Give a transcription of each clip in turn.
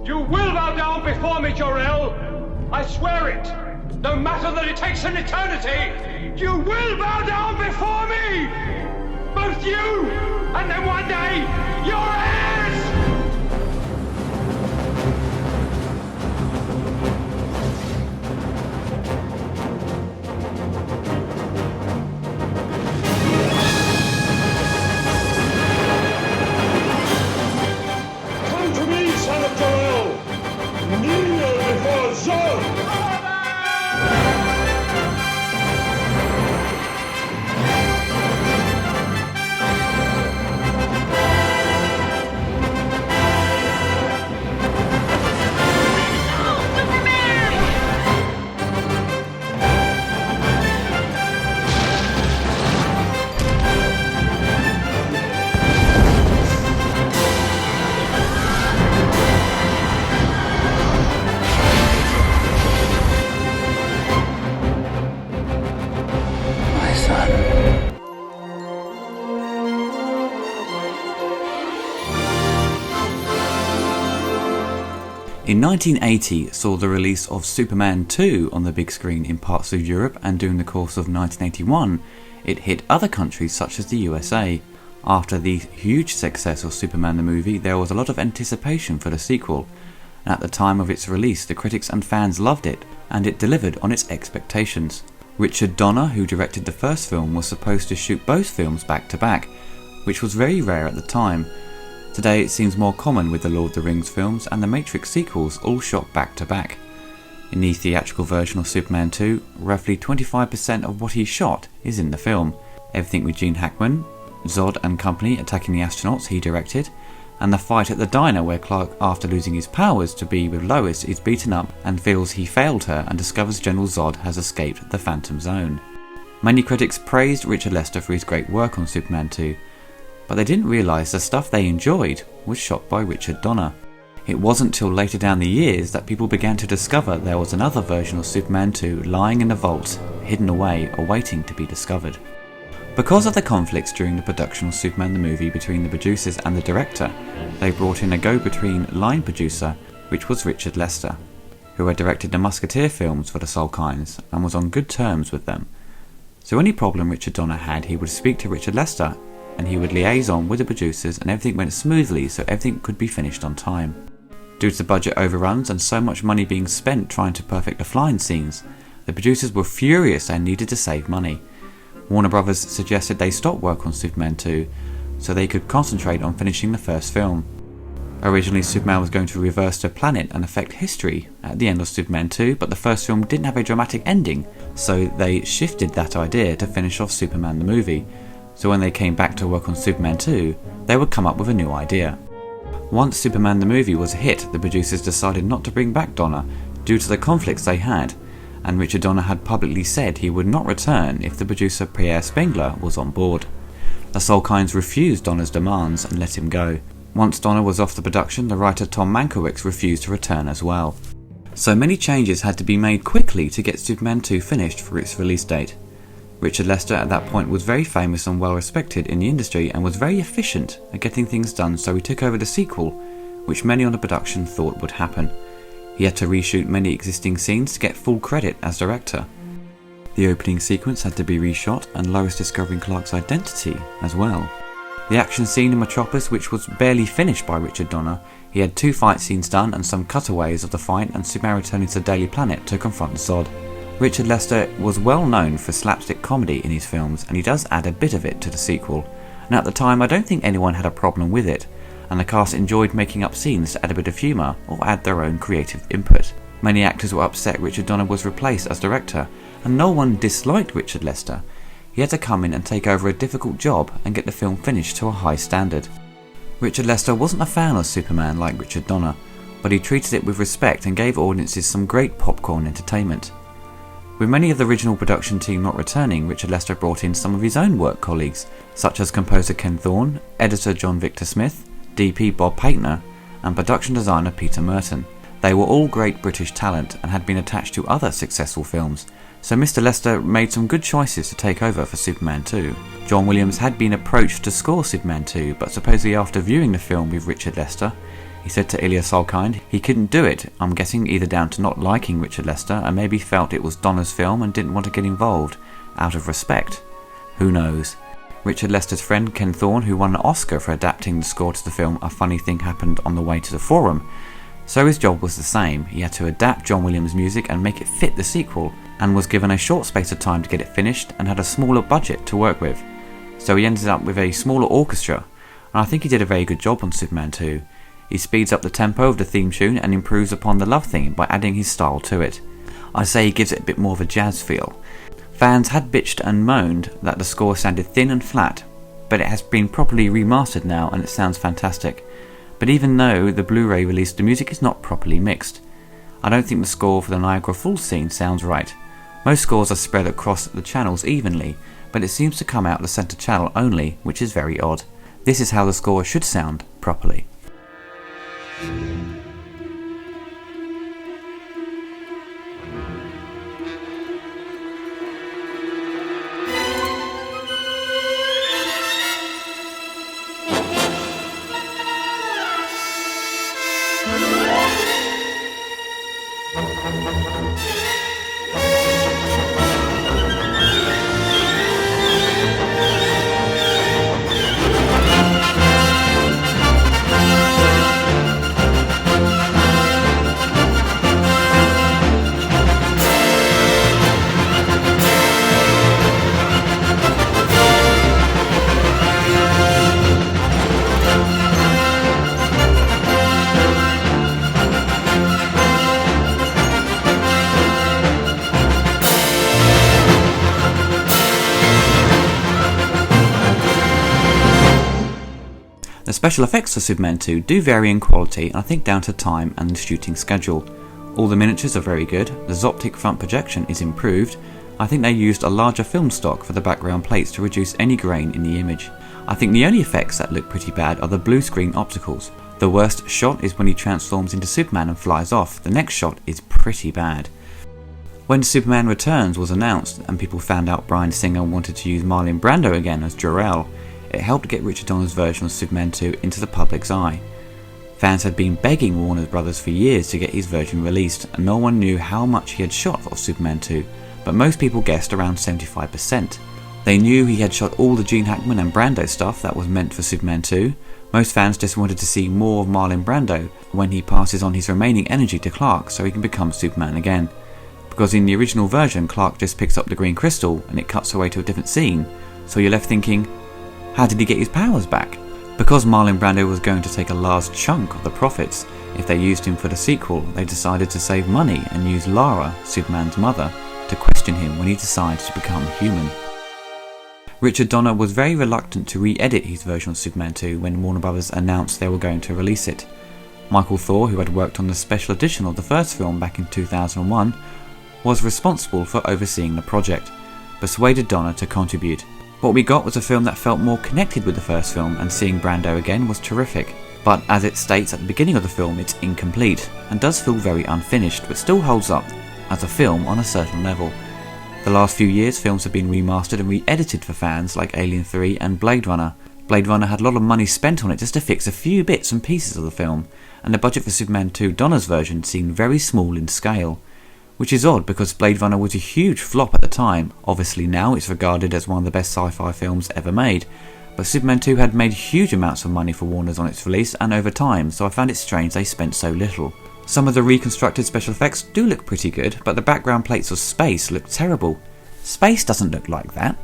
You will bow down before me, Jor-El. I swear it. No matter that it takes an eternity, you will bow down before me. Both you, and then one day, your heirs! Come to me, son of Jor-El! Kneel before Zod! In 1980 saw the release of Superman 2 on the big screen in parts of Europe, and during the course of 1981 it hit other countries such as the USA. After the huge success of Superman the movie, there was a lot of anticipation for the sequel, and at the time of its release the critics and fans loved it, and it delivered on its expectations. Richard Donner, who directed the first film, was supposed to shoot both films back to back, which was very rare at the time. Today it seems more common with the Lord of the Rings films and the Matrix sequels all shot back to back. In the theatrical version of Superman 2, roughly 25% of what he shot is in the film. Everything with Gene Hackman, Zod and company attacking the astronauts he directed, and the fight at the diner where Clark, after losing his powers to be with Lois, is beaten up and feels he failed her and discovers General Zod has escaped the Phantom Zone. Many critics praised Richard Lester for his great work on Superman 2, but they didn't realise the stuff they enjoyed was shot by Richard Donner. It wasn't till later down the years that people began to discover there was another version of Superman 2 lying in the vault, hidden away, awaiting to be discovered. Because of the conflicts during the production of Superman the movie between the producers and the director, they brought in a go-between line producer, which was Richard Lester, who had directed the Musketeer films for the Sulkines and was on good terms with them. So any problem Richard Donner had, he would speak to Richard Lester, and he would liaise on with the producers, and everything went smoothly so everything could be finished on time. Due to the budget overruns and so much money being spent trying to perfect the flying scenes, the producers were furious and needed to save money. Warner Brothers suggested they stop work on Superman 2 so they could concentrate on finishing the first film. Originally Superman was going to reverse to a planet and affect history at the end of Superman 2, but the first film didn't have a dramatic ending, so they shifted that idea to finish off Superman the movie. So when they came back to work on Superman 2, they would come up with a new idea. Once Superman the movie was a hit, the producers decided not to bring back Donner due to the conflicts they had, and Richard Donner had publicly said he would not return if the producer Pierre Spengler was on board. The Sulkines refused Donner's demands and let him go. Once Donner was off the production, the writer Tom Mankiewicz refused to return as well. So many changes had to be made quickly to get Superman 2 finished for its release date. Richard Lester at that point was very famous and well respected in the industry and was very efficient at getting things done, so he took over the sequel, which many on the production thought would happen. He had to reshoot many existing scenes to get full credit as director. The opening sequence had to be reshot, and Lois discovering Clark's identity as well. The action scene in Metropolis, which was barely finished by Richard Donner, he had 2 fight scenes done and some cutaways of the fight and Superman returning to the Daily Planet to confront Zod. Richard Lester was well known for slapstick comedy in his films, and he does add a bit of it to the sequel, and at the time I don't think anyone had a problem with it, and the cast enjoyed making up scenes to add a bit of humour or add their own creative input. Many actors were upset Richard Donner was replaced as director, and no one disliked Richard Lester. He had to come in and take over a difficult job and get the film finished to a high standard. Richard Lester wasn't a fan of Superman like Richard Donner, but he treated it with respect and gave audiences some great popcorn entertainment. With many of the original production team not returning, Richard Lester brought in some of his own work colleagues, such as composer Ken Thorne, editor John Victor Smith, DP Bob Paitner, and production designer Peter Merton. They were all great British talent and had been attached to other successful films, so Mr. Lester made some good choices to take over for Superman 2. John Williams had been approached to score Superman 2, but supposedly after viewing the film with Richard Lester, He said to Ilya Salkind he couldn't do it, I'm guessing either down to not liking Richard Lester and maybe felt it was Donner's film and didn't want to get involved, out of respect. Who knows? Richard Lester's friend Ken Thorne, who won an Oscar for adapting the score to the film A Funny Thing Happened on the Way to the Forum. So his job was the same. He had to adapt John Williams' music and make it fit the sequel, and was given a short space of time to get it finished and had a smaller budget to work with. So he ended up with a smaller orchestra, and I think he did a very good job on Superman 2. He speeds up the tempo of the theme tune and improves upon the love theme by adding his style to it. I'd say he gives it a bit more of a jazz feel. Fans had bitched and moaned that the score sounded thin and flat, but it has been properly remastered now and it sounds fantastic. But even though the Blu-ray release, the music is not properly mixed. I don't think the score for the Niagara Falls scene sounds right. Most scores are spread across the channels evenly, but it seems to come out the centre channel only, which is very odd. This is how the score should sound properly. The special effects for Superman 2 do vary in quality, and I think down to time and the shooting schedule. All the miniatures are very good, the Zoptic front projection is improved. I think they used a larger film stock for the background plates to reduce any grain in the image. I think the only effects that look pretty bad are the blue screen opticals. The worst shot is when he transforms into Superman and flies off. The next shot is pretty bad. When Superman Returns was announced and people found out Bryan Singer wanted to use Marlon Brando again as Jor-El, it helped get Richard Donner's version of Superman 2 into the public's eye. Fans had been begging Warner Brothers for years to get his version released, and no one knew how much he had shot of Superman 2, but most people guessed around 75%. They knew he had shot all the Gene Hackman and Brando stuff that was meant for Superman 2. Most fans just wanted to see more of Marlon Brando when he passes on his remaining energy to Clark so he can become Superman again. Because in the original version, Clark just picks up the green crystal and it cuts away to a different scene, so you're left thinking, how did he get his powers back? Because Marlon Brando was going to take a large chunk of the profits if they used him for the sequel, they decided to save money and use Lara, Superman's mother, to question him when he decides to become human. Richard Donner was very reluctant to re-edit his version of Superman 2 when Warner Brothers announced they were going to release it. Michael Thor, who had worked on the special edition of the first film back in 2001, was responsible for overseeing the project, persuaded Donner to contribute. What we got was a film that felt more connected with the first film, and seeing Brando again was terrific. But as it states at the beginning of the film, it's incomplete, and does feel very unfinished, but still holds up as a film on a certain level. The last few years, films have been remastered and re-edited for fans like Alien 3 and Blade Runner. Blade Runner had a lot of money spent on it just to fix a few bits and pieces of the film, and the budget for Superman 2 Donner's version seemed very small in scale. Which is odd because Blade Runner was a huge flop at the time. Obviously now it's regarded as one of the best sci-fi films ever made, but Superman 2 had made huge amounts of money for Warner's on its release and over time, so I found it strange they spent so little. Some of the reconstructed special effects do look pretty good, but the background plates of space look terrible. Space doesn't look like that.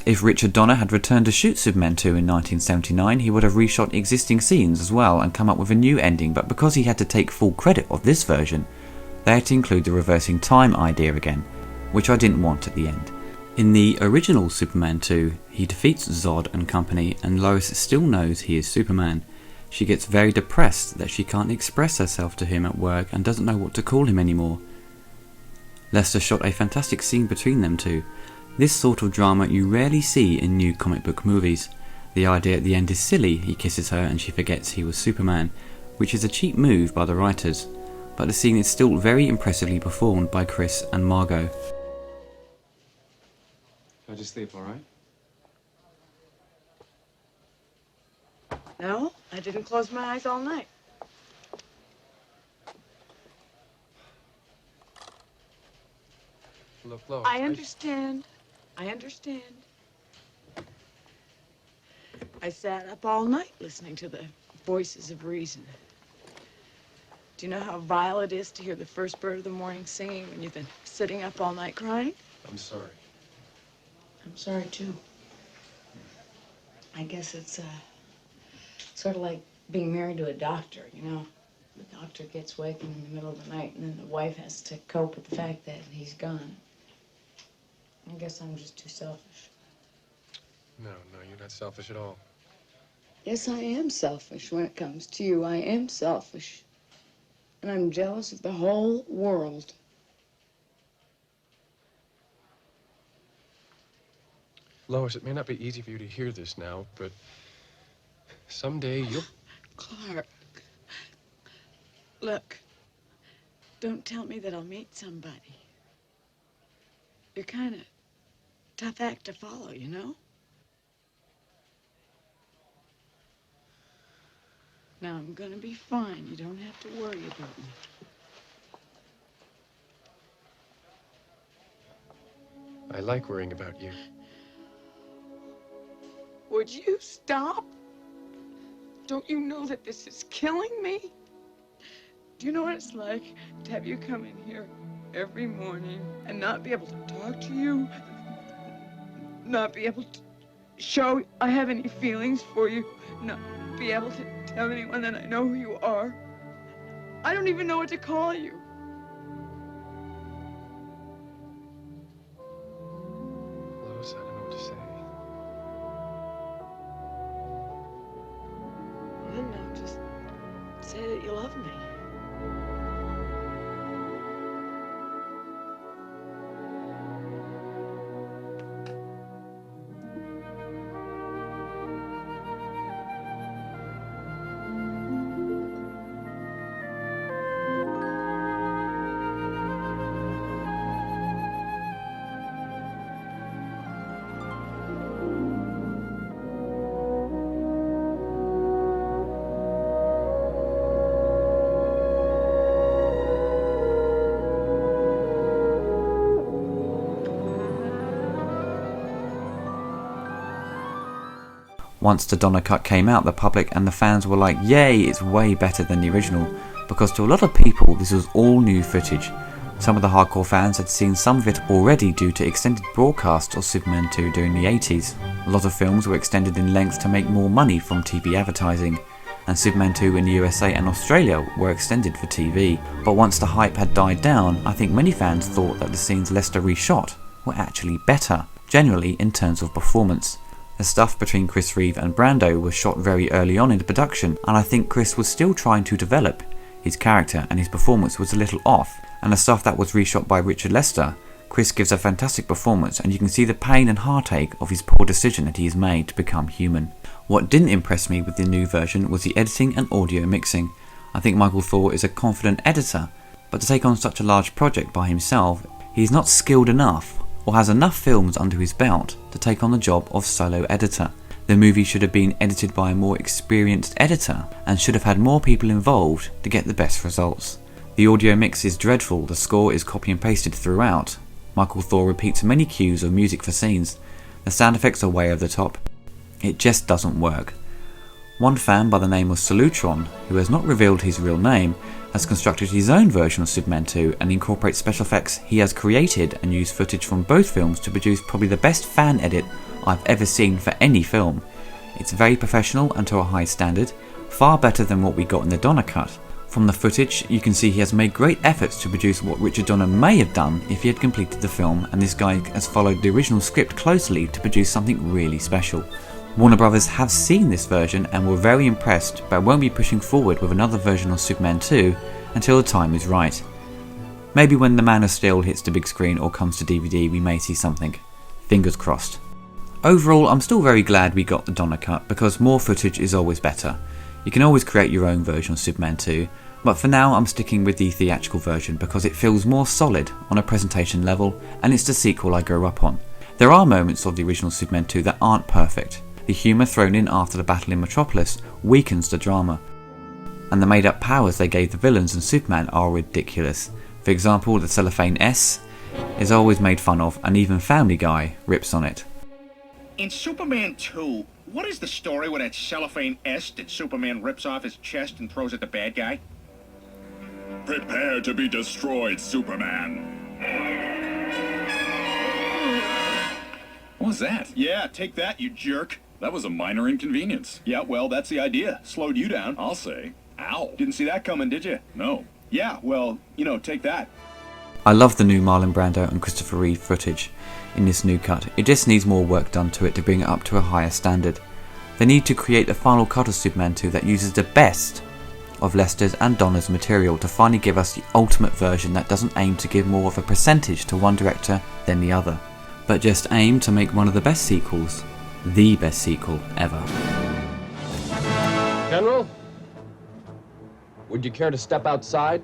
If Richard Donner had returned to shoot Superman 2 in 1979, he would have reshot existing scenes as well and come up with a new ending, but because he had to take full credit of this version, they had to include the reversing time idea again, which I didn't want at the end. In the original Superman 2, he defeats Zod and company, and Lois still knows he is Superman. She gets very depressed that she can't express herself to him at work and doesn't know what to call him anymore. Lester shot a fantastic scene between them two. This sort of drama you rarely see in new comic book movies. The idea at the end is silly, he kisses her and she forgets he was Superman, which is a cheap move by the writers. But the scene is still very impressively performed by Chris and Margot. How'd you sleep, all right? No, I didn't close my eyes all night. Look, Lois, I understand. I understand. I sat up all night listening to the voices of reason. Do you know how vile it is to hear the first bird of the morning singing when you've been sitting up all night crying? I'm sorry. I'm sorry, too. I guess it's sort of like being married to a doctor, you know? The doctor gets waking in the middle of the night, and then the wife has to cope with the fact that he's gone. I guess I'm just too selfish. No, you're not selfish at all. Yes, I am selfish when it comes to you. I am selfish. And I'm jealous of the whole world. Lois, it may not be easy for you to hear this now, but someday you'll... Clark, look, don't tell me that I'll meet somebody. You're kind of tough act to follow, you know? Now, I'm gonna be fine. You don't have to worry about me. I like worrying about you. Would you stop? Don't you know that this is killing me? Do you know what it's like to have you come in here every morning and not be able to talk to you? Not be able to show I have any feelings for you? Not be able to tell anyone that I know who you are? I don't even know what to call you. Lois, I don't know what to say. Well, then just say that you love me. Once the Donner cut came out, the public and the fans were like, yay, it's way better than the original, because to a lot of people this was all new footage. Some of the hardcore fans had seen some of it already due to extended broadcasts of Superman 2 during the 80s. A lot of films were extended in length to make more money from TV advertising, and Superman 2 in the USA and Australia were extended for TV. But once the hype had died down, I think many fans thought that the scenes Lester reshot were actually better, generally in terms of performance. The stuff between Chris Reeve and Brando was shot very early on in the production, and I think Chris was still trying to develop his character and his performance was a little off. And the stuff that was reshot by Richard Lester, Chris gives a fantastic performance, and you can see the pain and heartache of his poor decision that he has made to become human. What didn't impress me with the new version was the editing and audio mixing. I think Michael Thor is a confident editor, but to take on such a large project by himself, he's not skilled enough or has enough films under his belt to take on the job of solo editor. The movie should have been edited by a more experienced editor and should have had more people involved to get the best results. The audio mix is dreadful, the score is copy and pasted throughout. Michael Thor repeats many cues of music for scenes. The sound effects are way over the top. It just doesn't work. One fan by the name of Salutron, who has not revealed his real name, has constructed his own version of Superman 2 and incorporates special effects he has created and used footage from both films to produce probably the best fan edit I've ever seen for any film. It's very professional and to a high standard, far better than what we got in the Donner cut. From the footage, you can see he has made great efforts to produce what Richard Donner may have done if he had completed the film, and this guy has followed the original script closely to produce something really special. Warner Brothers have seen this version and were very impressed, but won't be pushing forward with another version of Superman 2 until the time is right. Maybe when The Man of Steel hits the big screen or comes to DVD we may see something. Fingers crossed. Overall, I'm still very glad we got the Donner cut because more footage is always better. You can always create your own version of Superman 2, but for now I'm sticking with the theatrical version because it feels more solid on a presentation level and it's the sequel I grew up on. There are moments of the original Superman 2 that aren't perfect. The humour thrown in after the battle in Metropolis weakens the drama, and the made up powers they gave the villains and Superman are ridiculous. For example, the cellophane S is always made fun of, and even Family Guy rips on it. In Superman 2, what is the story with that cellophane S that Superman rips off his chest and throws at the bad guy? Prepare to be destroyed, Superman. What was that? Yeah, take that, you jerk. That was a minor inconvenience. Yeah, well, that's the idea. Slowed you down. I'll say. Ow. Didn't see that coming, did you? No. Yeah, well, take that. I love the new Marlon Brando and Christopher Reeve footage in this new cut. It just needs more work done to it to bring it up to a higher standard. They need to create a final cut of Superman 2 that uses the best of Lester's and Donner's material to finally give us the ultimate version that doesn't aim to give more of a percentage to one director than the other, but just aim to make one of the best sequels, the best sequel ever. General? Would you care to step outside?